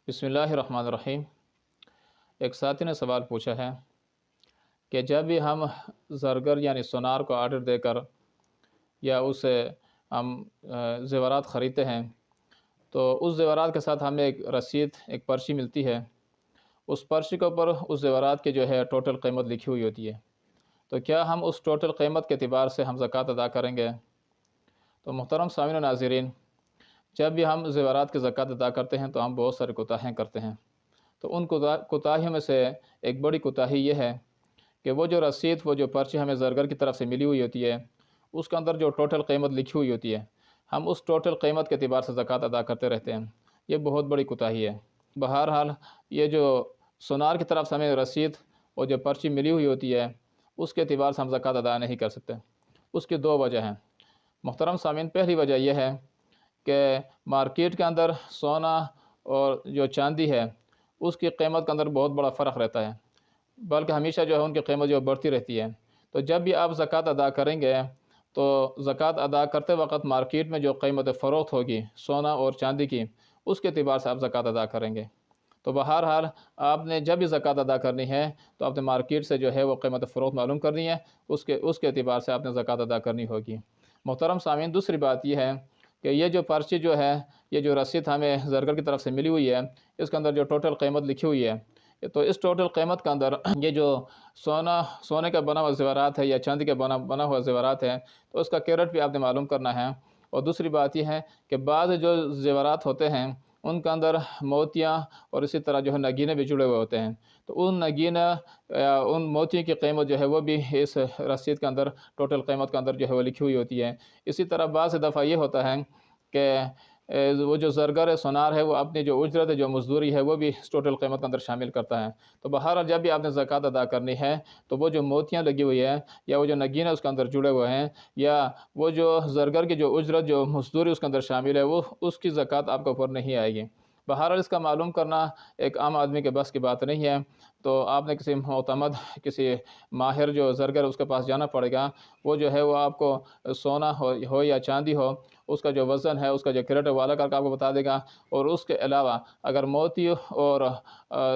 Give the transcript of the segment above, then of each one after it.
بسم اللہ الرحمن الرحیم۔ ایک ساتھی نے سوال پوچھا ہے کہ جب بھی ہم زرگر یعنی سونار کو آرڈر دے کر یا اسے ہم زیورات خریدتے ہیں تو اس زیورات کے ساتھ ہمیں ایک رسید، ایک پرچی ملتی ہے۔ اس پرچی کے اوپر اس زیورات کی جو ہے ٹوٹل قیمت لکھی ہوئی ہوتی ہے۔ تو کیا ہم اس ٹوٹل قیمت کے اعتبار سے ہم زکوٰۃ ادا کریں گے؟ تو محترم سامعین و ناظرین، جب بھی ہم زیورات کی زکوٰۃ ادا کرتے ہیں تو ہم بہت سارے کوتاہیاں کرتے ہیں۔ تو ان کوتاہیوں میں سے ایک بڑی کوتاہی یہ ہے کہ وہ جو رسید، وہ جو پرچی ہمیں زرگر کی طرف سے ملی ہوئی ہوتی ہے، اس کے اندر جو ٹوٹل قیمت لکھی ہوئی ہوتی ہے، ہم اس ٹوٹل قیمت کے اعتبار سے زکوٰۃ ادا کرتے رہتے ہیں۔ یہ بہت بڑی کوتاہی ہے۔ بہرحال یہ جو سونار کی طرف سے ہمیں رسید اور جو پرچی ملی ہوئی ہوتی ہے، اس کے اعتبار سے ہم زکوٰۃ ادا نہیں کر سکتے۔ اس کی دو وجہ ہیں محترم سامعین۔ پہلی وجہ یہ ہے کہ مارکیٹ کے اندر سونا اور جو چاندی ہے اس کی قیمت کے اندر بہت بڑا فرق رہتا ہے، بلکہ ہمیشہ جو ہے ان کی قیمت جو بڑھتی رہتی ہے۔ تو جب بھی آپ زکوٰۃ ادا کریں گے تو زکوٰۃ ادا کرتے وقت مارکیٹ میں جو قیمت فروخت ہوگی سونا اور چاندی کی، اس کے اعتبار سے آپ زکوٰۃ ادا کریں گے۔ تو بہرحال آپ نے جب بھی زکوٰۃ ادا کرنی ہے تو آپ نے مارکیٹ سے جو ہے وہ قیمت فروخت معلوم کرنی ہے، اس کے اعتبار سے آپ نے زکوٰۃ ادا کرنی ہوگی۔ محترم سامعین، دوسری بات یہ ہے کہ یہ جو پرچی جو ہے، یہ جو رسید ہمیں زرگر کی طرف سے ملی ہوئی ہے، اس کے اندر جو ٹوٹل قیمت لکھی ہوئی ہے، تو اس ٹوٹل قیمت کے اندر یہ جو سونے کا بنا ہوا زیورات ہے یا چاندی کا بنا ہوا زیورات ہے، تو اس کا کیرٹ بھی آپ نے معلوم کرنا ہے۔ اور دوسری بات یہ ہے کہ بعض جو زیورات ہوتے ہیں ان کے اندر موتیاں اور اسی طرح جو ہے نگینے بھی جڑے ہوئے ہوتے ہیں، تو ان نگینہ ان موتیوں کی قیمت جو ہے وہ بھی اس رسید کے اندر ٹوٹل قیمت کے اندر جو ہے وہ لکھی ہوئی ہوتی ہے۔ اسی طرح بعض دفعہ یہ ہوتا ہے کہ وہ جو زرگر سونار ہے وہ اپنی جو اجرت ہے، جو مزدوری ہے، وہ بھی اس ٹوٹل قیمت کے اندر شامل کرتا ہے۔ تو بہرحال جب بھی آپ نے زکوٰۃ ادا کرنی ہے تو وہ جو موتیاں لگی ہوئی ہیں یا وہ جو نگینے اس کے اندر جڑے ہوئے ہیں یا وہ جو زرگر کی جو اجرت، جو مزدوری اس کے اندر شامل ہے، وہ اس کی زکوٰۃ آپ کے اوپر نہیں آئے گی۔ بہرحال اس کا معلوم کرنا ایک عام آدمی کے بس کی بات نہیں ہے، تو آپ نے کسی معتمد، کسی ماہر جو زرگر اس کے پاس جانا پڑے گا۔ وہ جو ہے وہ آپ کو سونا ہو یا چاندی ہو، اس کا جو وزن ہے، اس کا جو کیرٹ ہے، وہ الگ کر کے آپ کو بتا دے گا۔ اور اس کے علاوہ اگر موتی اور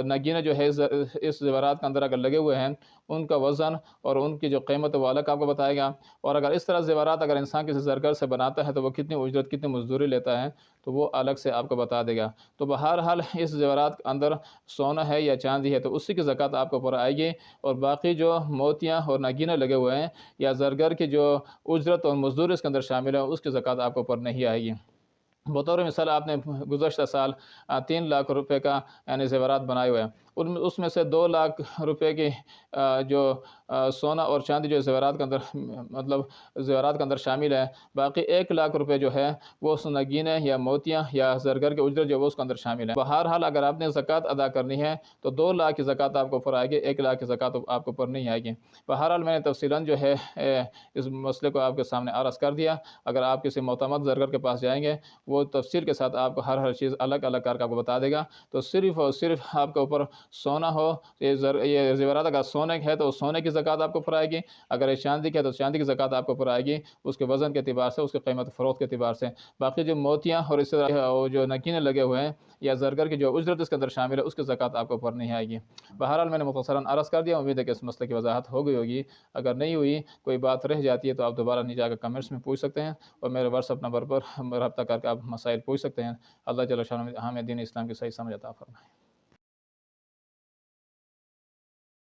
نگینے جو ہے اس زیورات کے اندر اگر لگے ہوئے ہیں، ان کا وزن اور ان کی جو قیمت ہے وہ الگ آپ کو بتائے گا۔ اور اگر اس طرح زیورات اگر انسان کسی زرگر سے بناتا ہے تو وہ کتنی اجرت، کتنی مزدوری لیتا ہے، تو وہ الگ سے آپ کو بتا دے گا۔ تو بہرحال اس زیورات کے اندر سونا ہے یا چاندی ہے تو اسی کی زکوٰۃ آپ کو اوپر آئے گی، اور باقی جو موتیاں اور نگینے لگے ہوئے ہیں یا زرگر کی جو اجرت اور مزدوری اس کے اندر شامل ہے، اس کی زکوٰۃ آپ کو اوپر نہیں آئے گی۔ بطور مثال آپ نے گزشتہ سال 3 لاکھ روپے کا یعنی زیورات بنائے ہوئے ہیں، اس میں سے 2 لاکھ روپے کی جو سونا اور چاندی جو زیورات کے اندر زیورات کے اندر شامل ہے، باقی 1 لاکھ روپے جو ہے وہ نگینے یا موتیاں یا زرگر کے اجرت جو وہ اس کے اندر شامل ہے۔ بہرحال اگر آپ نے زکوٰۃ ادا کرنی ہے تو 2 لاکھ کی زکوٰۃ آپ کو اوپر آئے گی، 1 لاکھ کی زکوٰۃ آپ کو اوپر نہیں آئے گی۔ بہرحال میں نے تفصیلاً جو ہے اس مسئلے کو آپ کے سامنے عرض کر دیا۔ اگر آپ کسی معتمد زرگر کے پاس جائیں گے، وہ تفصیل کے ساتھ آپ کو ہر چیز الگ الگ کر کے آپ کو بتا دے گا۔ تو صرف اور صرف آپ کے اوپر سونا ہو، یہ زیورات اگر سونے کے ہے تو سونے کی زکوٰۃ آپ کو اوپر آئے گی، اگر یہ چاندی کی ہے تو چاندی کی زکوٰۃ آپ کو اوپر آئے گی، اس کے وزن کے اعتبار سے، اس کی قیمت فروخت کے اعتبار سے۔ باقی جو موتیاں اور اس طرح جو نگینے لگے ہوئے ہیں یا زرگر کی جو اجرت اس کے اندر شامل ہے، اس کی زکوٰۃ آپ کو اوپر نہیں آئے گی۔ بہرحال میں نے مختصراً عرض کر دیا، امید ہے کہ اس مسئلے کی وضاحت ہو گئی ہوگی۔ اگر نہیں ہوئی، کوئی بات رہ جاتی ہے تو آپ دوبارہ نیچے آ کر کمنٹس میں پوچھ سکتے ہیں، اور میرے واٹس ایپ نمبر پر رابطہ کر کے آپ مسائل پوچھ سکتے ہیں۔ اللہ جل شانہ ہمیں دین اسلام کی صحیح سمجھ عطا فرمائے۔